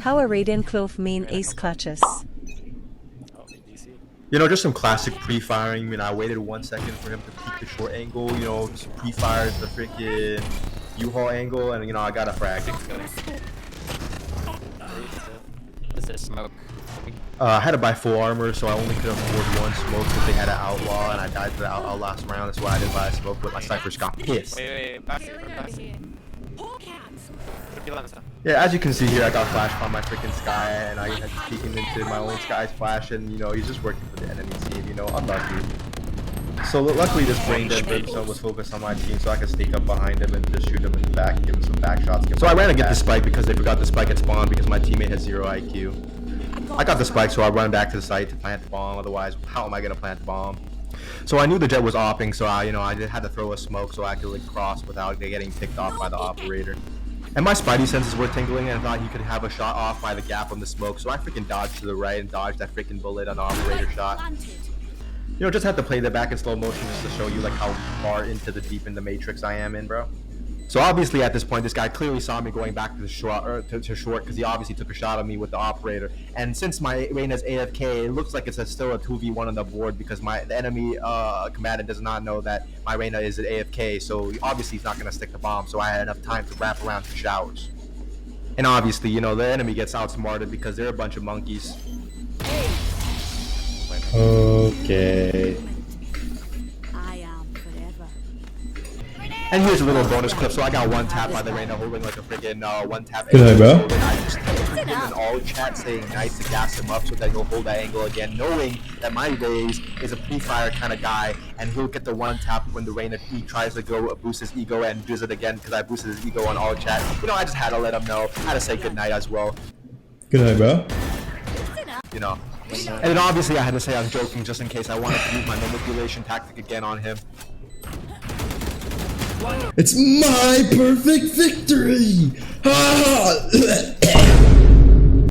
How a Raiden Clove main ace clutches. You know, just some classic pre-firing. I mean, I waited 1 second for him to peek the short angle, you know, just pre-fired the freaking U-Haul angle, and, you know, I got a frag. This is smoke. I had to buy full armor, so I only could afford one smoke because they had an outlaw, and I died to the outlaw last round. That's why I didn't buy a smoke, but my snipers got pissed. Wait, back. Yeah, as you can see here, I got flashed on my freaking sky, and I had to peek into my own sky's flash, and, you know, he's just working for the enemy team, you know, unlucky. So luckily this brain dead brimstone was focused on my team, so I could sneak up behind him and just shoot him in the back and give him some back shots. So I ran to get the spike because they forgot the spike at spawn because my teammate had 0 IQ. I got the spike, so I run back to the site to plant the bomb. Otherwise, how am I gonna plant the bomb? So I knew the jet was opping, so I just had to throw a smoke so I could like cross without getting picked off by the operator. And my spidey senses were tingling, and I thought he could have a shot off by the gap on the smoke, so I freaking dodged to the right and dodged that freaking bullet on the operator shot. You know, just had to play that back in slow motion just to show you like how far into the deep in the matrix I am in, bro. So obviously at this point, this guy clearly saw me going back to the short, to short, because he obviously took a shot at me with the operator. And since my Reyna's AFK, it looks like it's still a 2v1 on the board because the enemy combatant does not know that my Reyna is an AFK. So obviously he's not gonna stick the bomb. So I had enough time to wrap around 2 showers. And obviously, you know, the enemy gets outsmarted because they're a bunch of monkeys. Okay. And here's a little bonus clip. So I got 1 tap by the Reyna holding like a freaking 1 tap. Good night, bro. So then I just him in all chat saying nice to gas him up so that he'll hold that angle again, knowing that my Raze is a pre-fire kind of guy, and he'll get the 1 tap when the Reyna he tries to go boost his ego and does it again because I boosted his ego on all chat. You know, I just had to let him know. I had to say good night as well. Good night, bro. You know. And then obviously I had to say I was joking just in case I wanted to use my manipulation tactic again on him. It's my perfect victory! Ah!